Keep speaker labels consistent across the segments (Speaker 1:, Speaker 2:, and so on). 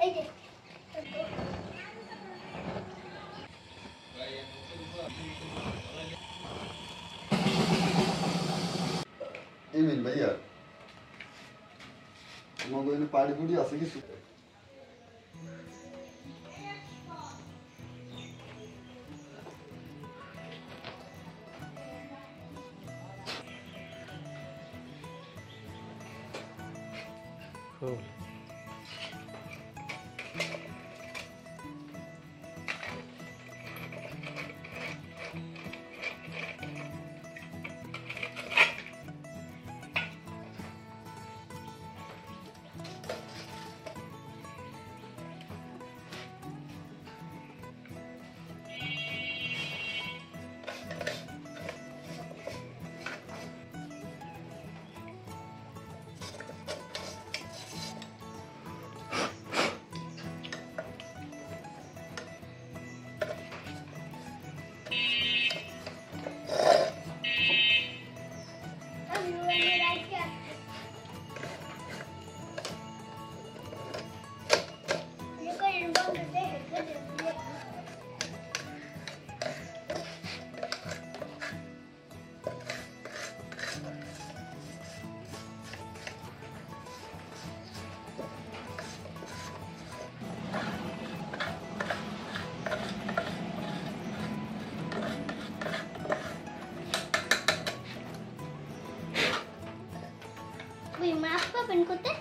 Speaker 1: Emin भैया मगोइने पाडी पुडी हसे कि
Speaker 2: Cool.
Speaker 3: Wih, maaf Pak, penkutnya.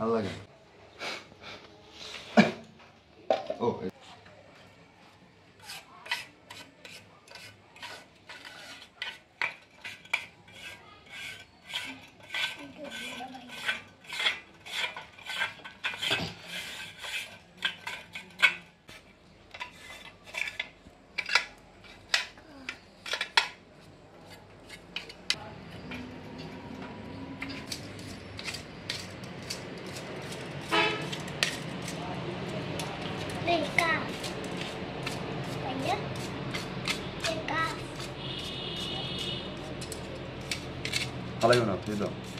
Speaker 1: Allah kan? Oh. Alay ona, please.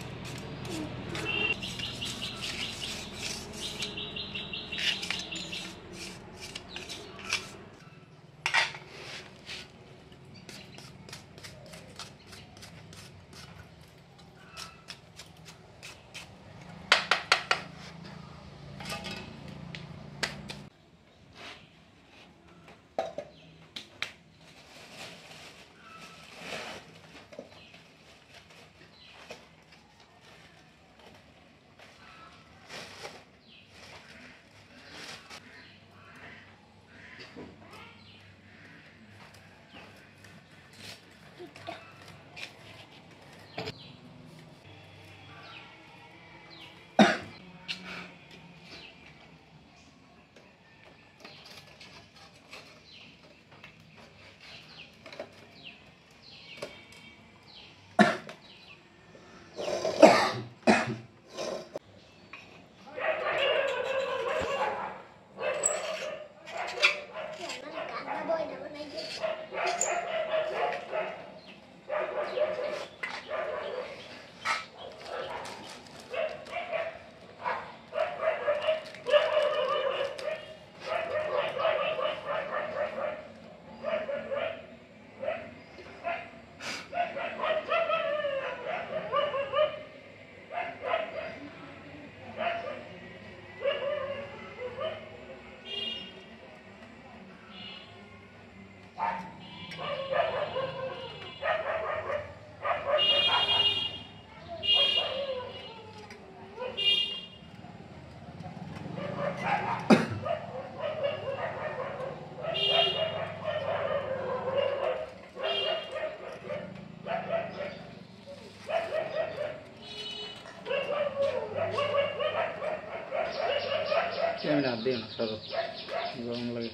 Speaker 2: না দিও না সরো গরম লাগে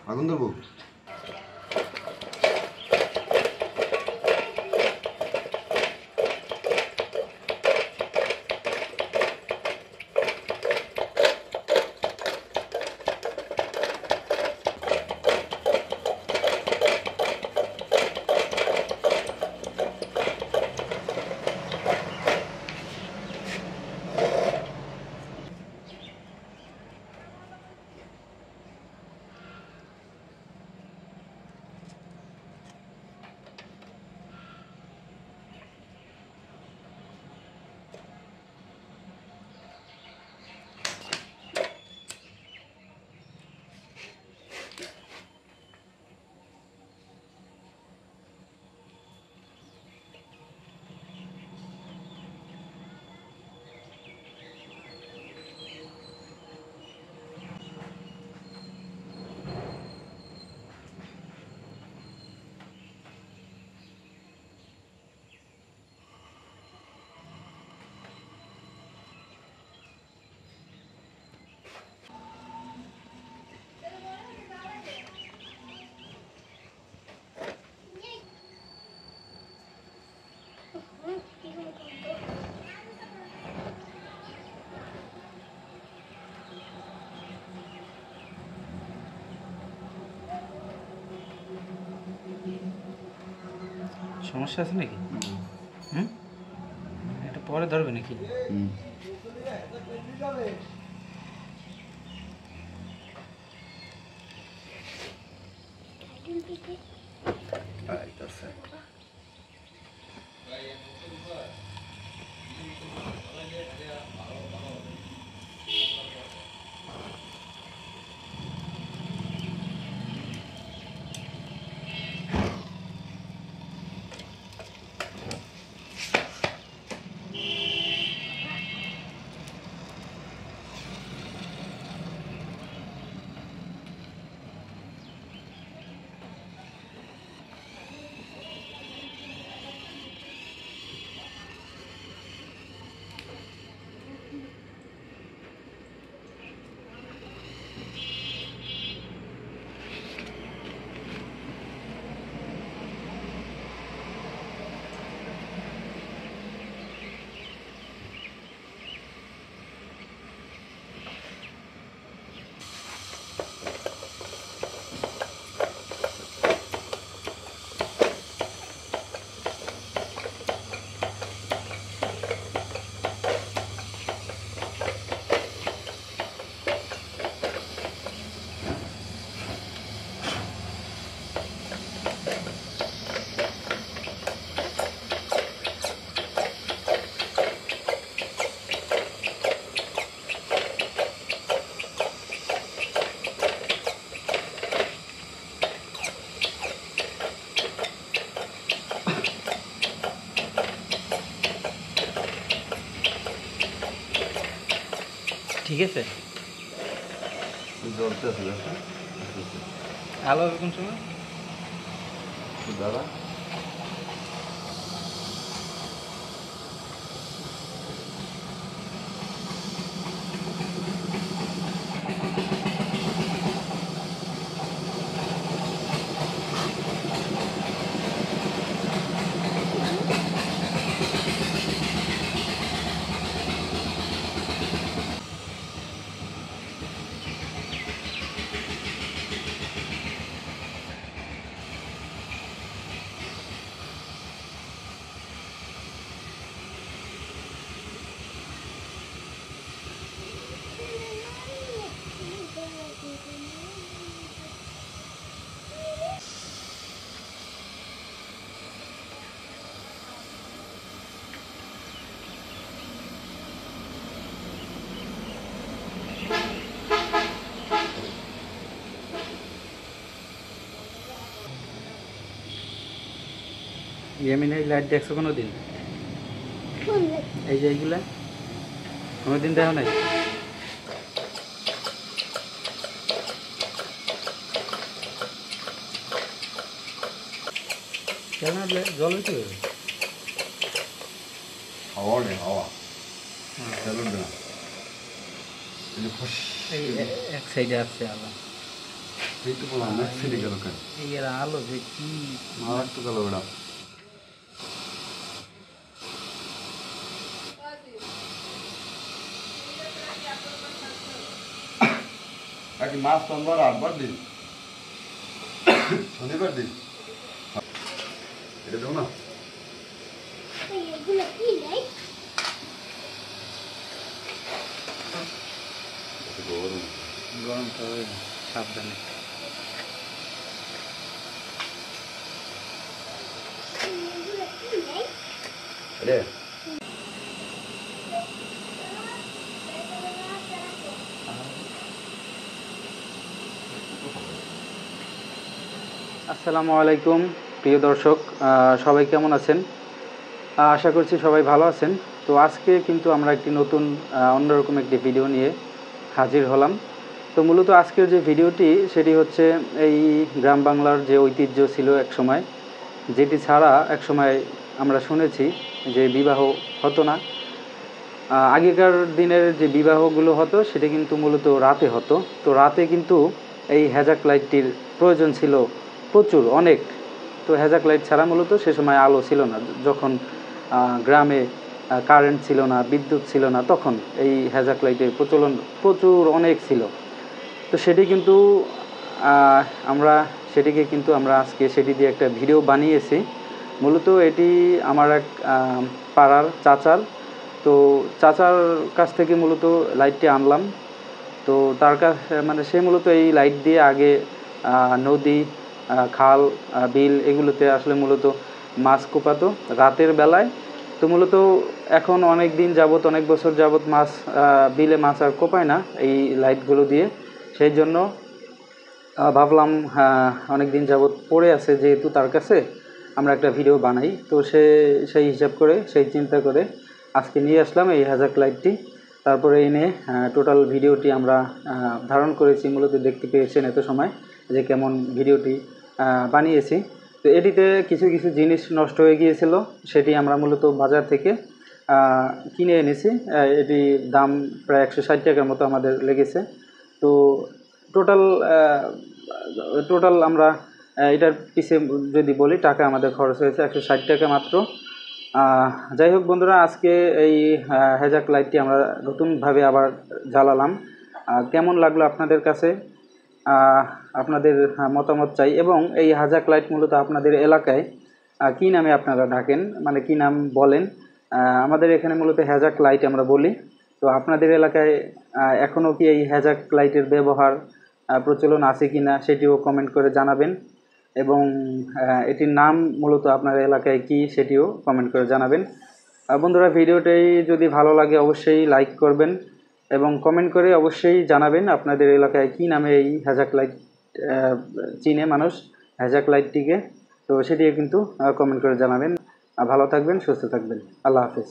Speaker 1: আগুন ধরবো
Speaker 2: সমস্যা আছে নাকি হুম এটা পরে ধরবে নাকি
Speaker 1: আইতাছে
Speaker 2: ঠিক আছে
Speaker 1: জ্বলতেছে
Speaker 2: আলো হবে কোন সময়
Speaker 1: দাদা
Speaker 2: ইয়ামিনের লাইট দেখছো কোনো দিন?
Speaker 3: কোন লাইট?
Speaker 2: এই যে এইগুলা কোনো দিন দেখো নাই? কেন জল হয়েছে?
Speaker 1: হাওয়া নেই, হাওয়া চলুন না।
Speaker 2: এই এক সাইডে আসছে আলো।
Speaker 1: এই তো বললাম এক সাইডে গেল কেন?
Speaker 2: এই এর আলো যে কি
Speaker 1: মারার তো গেল ওটা। আগে মাছ সোমবার 8বার দিন, শনিবার দিন। এটা দেবো না?
Speaker 3: এই এগুলো কি লাইট?
Speaker 2: গরম তো সাবধানে।
Speaker 3: এগুলো কি লাইট?
Speaker 1: রে
Speaker 2: আসসালামু আলাইকুম প্রিয় দর্শক, সবাই কেমন আছেন? আশা করছি সবাই ভালো আছেন। তো আজকে কিন্তু আমরা একটি নতুন অন্যরকম একটি ভিডিও নিয়ে হাজির হলাম। তো মূলত আজকের যে ভিডিওটি সেটি হচ্ছে এই গ্রাম বাংলার যে ঐতিহ্য ছিল এক সময়, যেটি ছাড়া এক সময় আমরা শুনেছি যে বিবাহ হতো না। আগেকার দিনের যে বিবাহগুলো হতো সেটা কিন্তু মূলত রাতে হতো। তো রাতে কিন্তু এই হ্যাজাক লাইটটির প্রয়োজন ছিল প্রচুর, অনেক। তো হ্যাজাক লাইট ছাড়া মূলত সে সময় আলো ছিল না। যখন গ্রামে কারেন্ট ছিল না, বিদ্যুৎ ছিল না, তখন এই হ্যাজাক লাইটের প্রচলন প্রচুর অনেক ছিল। তো সেটি কিন্তু আমরা আজকে সেটি দিয়ে একটা ভিডিও বানিয়েছি। মূলত এটি আমার এক পাড়ার চাচার। তো চাচার কাছ থেকে মূলত লাইটটি আনলাম। তো তার কাছে মানে সে মূলত এই লাইট দিয়ে আগে নদী, খাল, বিল এগুলোতে আসলে মূলত মাছ কোপাতো রাতের বেলায়। তো মূলত এখন অনেক দিন যাবত, অনেক বছর যাবত মাছ বিলে মাছ আর কোপায় না এই লাইটগুলো দিয়ে। সেই জন্য ভাবলাম অনেক দিন যাবত পড়ে আছে যেহেতু তার কাছে, আমরা একটা ভিডিও বানাই। তো সেই হিসাব করে, সেই চিন্তা করে আজকে নিয়ে আসলাম এই হ্যাজাক লাইটটি। তারপরে এনে টোটাল ভিডিওটি আমরা ধারণ করেছি। মূলত দেখতে পেয়েছেন এত সময় যে কেমন ভিডিওটি বানিয়েছি। তো এটিতে কিছু কিছু জিনিস নষ্ট হয়ে গিয়েছিল, সেটি আমরা মূলত বাজার থেকে কিনে এনেছি। এটি দাম প্রায় 160 টাকার মতো আমাদের লেগেছে। তো টোটাল আমরা এটার পিছে যদি বলি টাকা আমাদের খরচ হয়েছে 160 টাকা মাত্র। যাই হোক বন্ধুরা, আজকে এই হ্যাজাক লাইটটি আমরা নতুনভাবে আবার জ্বালালাম। কেমন লাগলো আপনাদের কাছে? আপনাদের মতামত চাই। এবং এই হ্যাজাক লাইট মূলত আপনাদের এলাকায় কী নামে আপনারা ডাকেন, মানে কী নাম বলেন? আমাদের এখানে মূলত হ্যাজাক লাইট আমরা বলি। তো আপনাদের এলাকায় এখনও কি এই হ্যাজাক লাইটের ব্যবহার প্রচলন আছে কি না সেটিও কমেন্ট করে জানাবেন। এবং এটির নাম মূলত আপনার এলাকায় কি সেটিও কমেন্ট করে জানাবেন। বন্ধুরা, ভিডিওটি যদি ভালো লাগে অবশ্যই লাইক করবেন এবং কমেন্ট করে অবশ্যই জানাবেন আপনাদের এলাকায় কি নামে এই হ্যাজাক লাইট চিনে মানুষ হ্যাজাক লাইটটিকে। তো সেটিও কিন্তু কমেন্ট করে জানাবেন। ভালো থাকবেন, সুস্থ থাকবেন। আল্লাহ হাফেজ।